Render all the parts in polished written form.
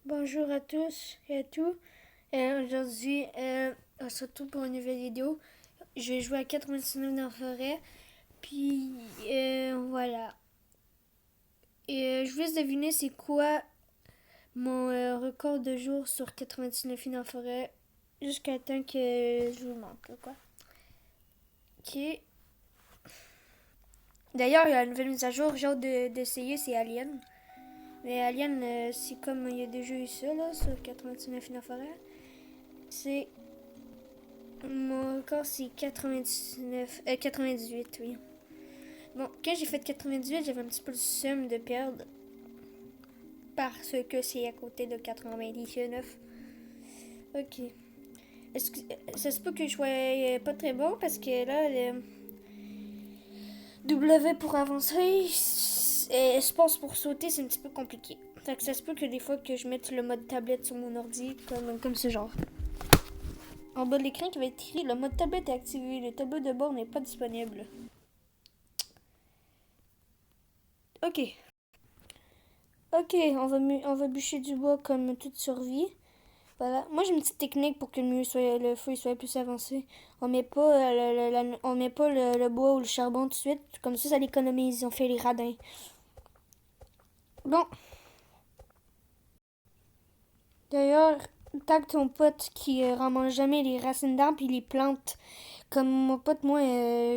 Bonjour à tous et à tous. Aujourd'hui, on se retrouve pour une nouvelle vidéo. Je vais jouer à 99 dans la forêt. Puis, voilà. Et je vous laisse deviner c'est quoi mon record de jours sur 99 dans la forêt jusqu'à temps que je vous montre, quoi. Ok. D'ailleurs, il y a une nouvelle mise à jour, j'ai hâte d'essayer, c'est Alien. Mais Alien, c'est comme il y a déjà eu ça, là, sur 99 dans la forêt. C'est Mon record, c'est 99, 98, oui. Bon, quand j'ai fait 98, j'avais un petit peu le seum de perdre parce que c'est à côté de 99. Ok. Est-ce que ça se peut que je sois pas très bon parce que là, le W pour avancer et espace pour sauter, c'est un petit peu compliqué. Fait que ça se peut que des fois que je mette le mode tablette sur mon ordi, comme ce genre. En bas de l'écran qui va être écrit le mode tablette est activé, le tableau de bord n'est pas disponible. Ok. Ok, on va bûcher du bois comme toute survie. Voilà. Moi, j'ai une petite technique pour que le feu soit plus avancé. On met pas, on met pas le bois ou le charbon tout de suite. Comme ça l'économise. On fait les radins. Bon, d'ailleurs, tag ton pote qui ramasse jamais les racines d'arbres et les plantes. Comme mon pote, moi,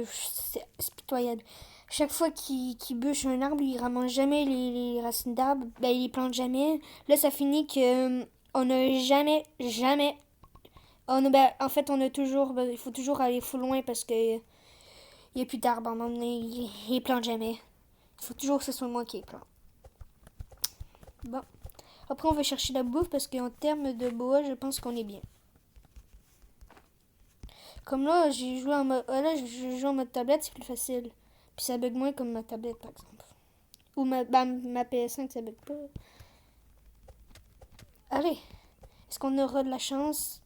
c'est pitoyable. Chaque fois qu'il bûche un arbre, il ramasse jamais les racines d'arbres. Ben, il les plante jamais. Là, ça finit que on n'a jamais. Ben, en fait, on a toujours. Ben, il faut toujours aller fou loin parce que il n'y a plus d'arbres. Il les plante jamais. Il faut toujours que ce soit moi qui les plante. Bon. Après, on va chercher la bouffe parce qu'en termes de bois, je pense qu'on est bien. Comme là, je joue en mode tablette, c'est plus facile. Puis ça bug moins comme ma tablette, par exemple. Ou ma PS5, ça bug pas. Allez, est-ce qu'on aura de la chance?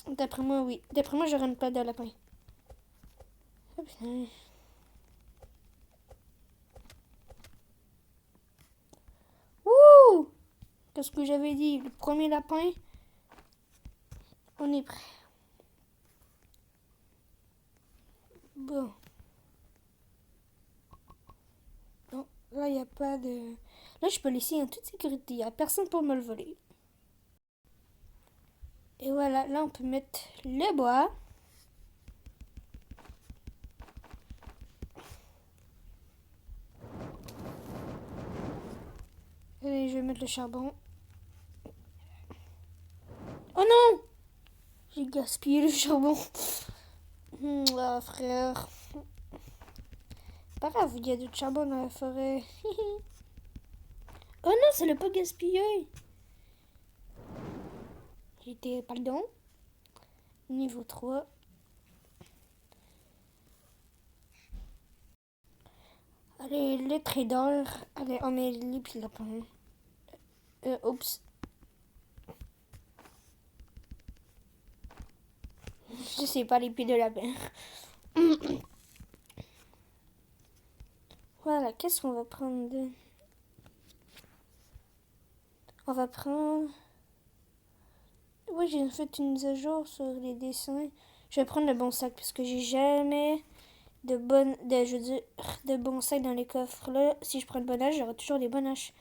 D'après moi, oui. D'après moi, j'aurai une plaque de lapin. Oh, putain. Wouh! Qu'est-ce que j'avais dit? Le premier lapin, on est prêt. Bon. Non, là, il n'y a pas de... Là, je peux laisser en toute sécurité. Il n'y a personne pour me le voler. Et voilà, là, on peut mettre le bois. Allez, je vais mettre le charbon. Oh non! J'ai gaspillé le charbon. Ah, frère. Pas grave, il y a du charbon dans la forêt. Oh non, ça l'a pas gaspillé. J'étais, pardon, niveau 3. Allez, le trader. Allez, on met les petits lapins. Oups. Je sais pas les pieds de lapin. Voilà, qu'est-ce qu'on va prendre de... On va prendre... Oui, j'ai fait une mise à jour sur les dessins. Je vais prendre le bon sac parce que j'ai jamais je veux dire, de bons sacs dans les coffres. Là, si je prends le bon âge, j'aurai toujours des bonnes haches.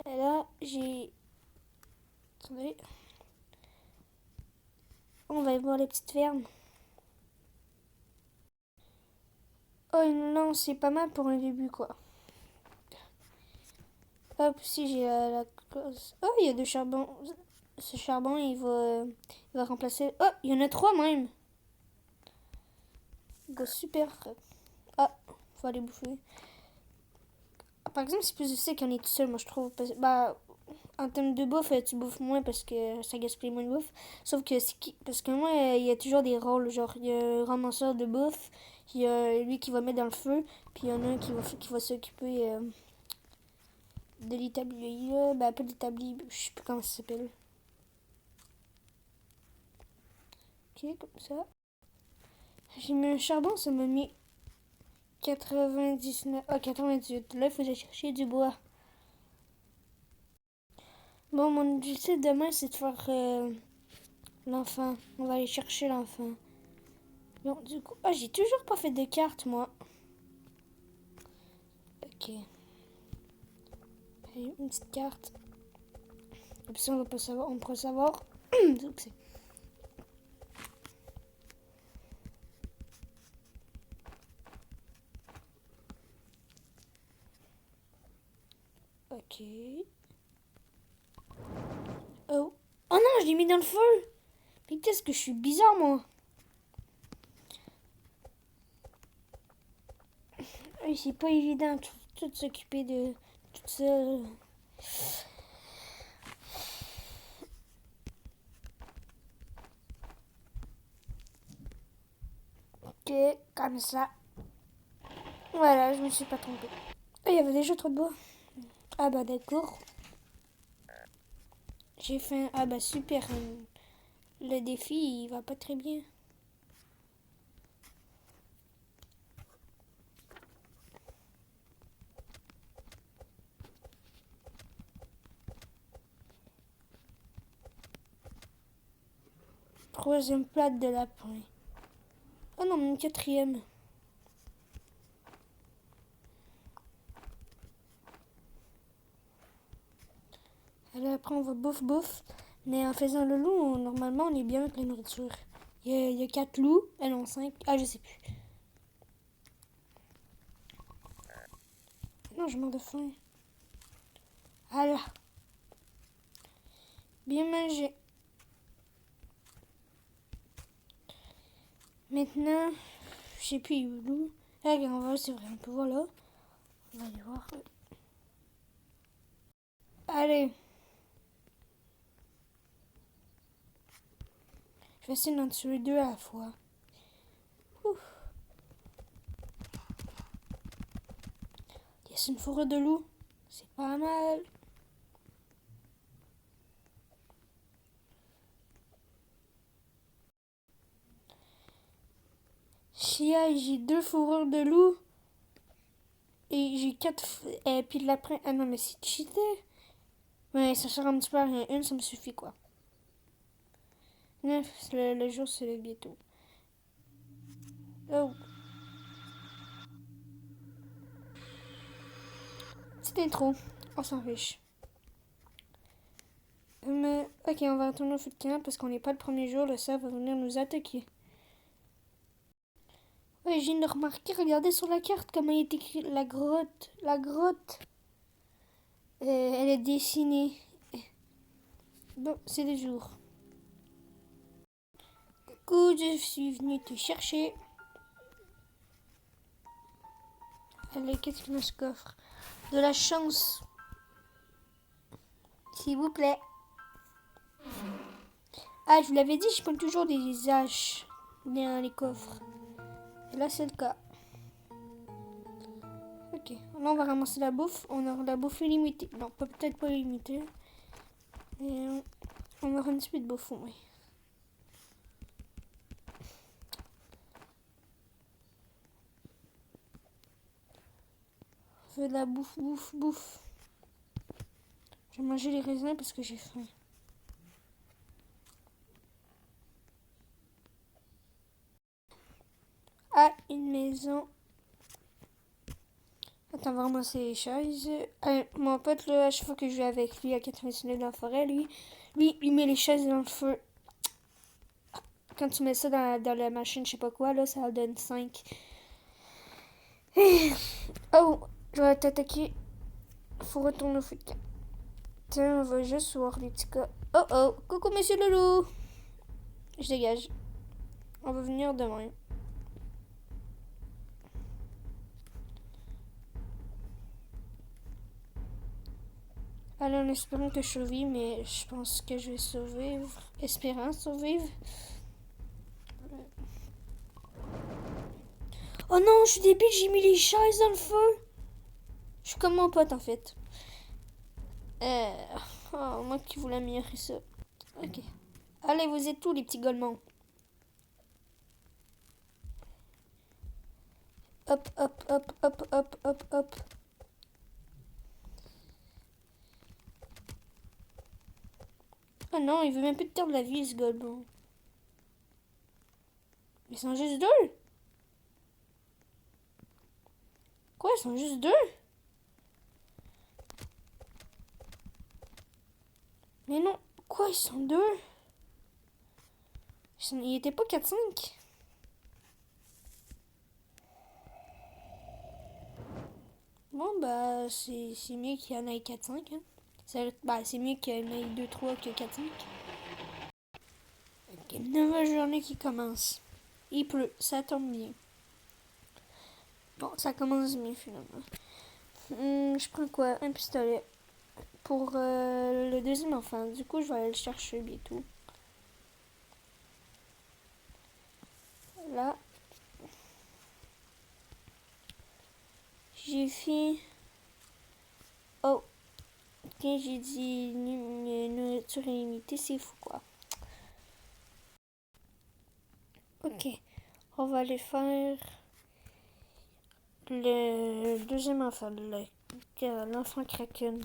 Et là, j'ai... Attendez. On va voir les petites fermes. Oh non, c'est pas mal pour un début, quoi. Hop, si j'ai la cause. Oh, il y a du charbon. Ce charbon, il va remplacer... Oh, il y en a trois même. Go super. Ah, faut aller bouffer. Par exemple, c'est plus difficile qu'on est tout seul, moi, je trouve. Bah, en termes de bouffe, tu bouffes moins parce que ça gaspille moins de bouffe. Sauf que, parce que moi, il y a toujours des rôles. Genre, il y a un ramasseur de bouffe, il y a lui qui va mettre dans le feu, puis il y en a un qui va s'occuper de l'établi. Ben, pas d'établi, je sais plus comment ça s'appelle. Ok, comme ça. J'ai mis un charbon, ça m'a mis 99. Ah, 98. Là, il faut que j'aille chercher du bois. Bon, mon objectif demain, c'est de faire l'enfant. On va aller chercher l'enfant. Bon, du coup... Ah, j'ai toujours pas fait de carte, moi. Ok. Allez, une petite carte. Comme ça, on va pas savoir... On pourra savoir... D'où que c'est. Ok. Oh. Oh non, je l'ai mis dans le feu. Mais qu'est-ce que je suis bizarre, moi. C'est pas évident tout s'occuper de tout ça. Ok, comme ça. Voilà, je me suis pas trompée. Il y avait déjà trop de bois. Ah bah d'accord. J'ai fait Ah bah super. Le défi, il va pas très bien. Troisième plate de lapin. Oh non, mon quatrième. Alors après, on va bouffe. Mais en faisant le loup, normalement, on est bien avec la nourriture. Il y a 4 loups. Ah non, 5. Ah, je sais plus. Non, je meurs de faim. Voilà. Bien mangé. Maintenant, je sais plus où est loup. Ah, on va voir, c'est vrai, on peut voir là. On va aller voir. Allez. Je vais essayer d'en tuer 2 à la fois. Ouf. Yes, une fourrure de loup. C'est pas mal. Chia, j'ai 2 fourrures de loup. Et j'ai 4. Et puis de lapin. Ah non, mais c'est cheaté. Ouais, ça sert un petit peu à rien. Une, ça me suffit quoi. 9, le jour, c'est le bientôt. Oh. Petite intro. On s'en fiche. Mais, ok, on va retourner au feu de camp parce qu'on n'est pas le premier jour. Le cerf va venir nous attaquer. Ouais, j'ai viens de remarquer, regardez sur la carte comment il est écrit la grotte. La grotte. Elle est dessinée. Bon, c'est le jour. Coucou, je suis venue te chercher. Allez, qu'est-ce qu'il y a dans ce coffre? De la chance. S'il vous plaît. Ah, je vous l'avais dit, je prends toujours des haches dans les coffres. Et là, c'est le cas. Ok, là, on va ramasser la bouffe. On aura la bouffe illimitée. Non, peut-être pas illimitée. Et on aura un petit peu de bouffe, oui. On fait de la bouffe. Je vais manger les raisins parce que j'ai faim. Ah, une maison. Attends, on va ramasser les chaises. Mon pote, là, à chaque fois que je vais avec lui à 99 dans la forêt, lui, il met les chaises dans le feu. Quand tu mets ça dans la machine, je sais pas quoi, là, ça donne 5. Oh, je vais t'attaquer. Faut retourner au foot. Tiens, on va juste voir les petits gars. Oh, coucou monsieur le loup. Je dégage. On va venir demain. Alors, en espérant que je survive, mais je pense que je vais survivre. Espérant survivre. Oh non, je suis débile, j'ai mis les chaises dans le feu. Je suis comme mon pote en fait. Moi qui voulais améliorer ça. Ok. Allez, vous êtes tous les petits golemons. Hop. Ah non, il veut même plus te perdre la vie, ce gars. Bon. Ils sont juste deux. Quoi, ils sont juste deux? Mais non, quoi, ils sont deux? Ils étaient pas 4-5. Bon, bah, c'est mieux qu'il y en ait 4-5. Hein. C'est mieux qu'il y en ait 2-3 que 4-5. Ok, nouvelle journée qui commence. Il pleut, ça tombe bien. Bon, ça commence bien finalement. Je prends quoi? Un pistolet. Pour le deuxième enfant. Du coup, je vais aller le chercher bientôt. Là, j'ai fait... Oh, quand j'ai dit nourriture illimitée, c'est fou quoi. Ok, on va aller faire le deuxième enfant, l'enfant Kraken.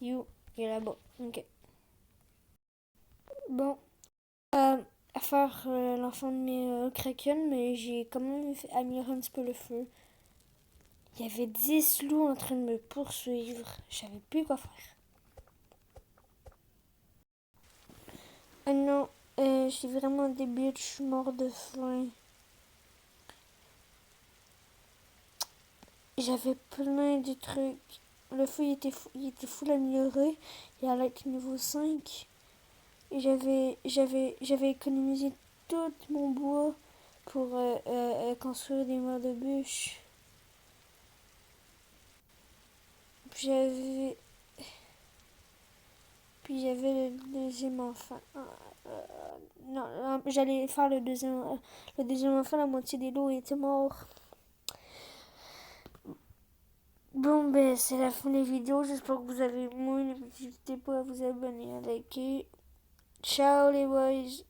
You, il est là-bas. Ok. Bon, à faire l'enfant de mes Kraken, mais j'ai quand même amélioré un petit peu le feu. Il y avait 10 loups en train de me poursuivre. Je savais plus quoi faire. Ah non, je suis vraiment débile, je suis mort de faim. J'avais plein de trucs. Le feu il était full amélioré. Il allait être niveau 5. Et j'avais économisé tout mon bois pour construire des murs de bûches. Puis j'avais, puis j'avais le deuxième enfant. Non, j'allais faire le deuxième enfant, la moitié des lots étaient morts. Bon, ben, c'est la fin des vidéos. J'espère que vous avez aimé. N'hésitez pas à vous abonner, à liker. Ciao les boys!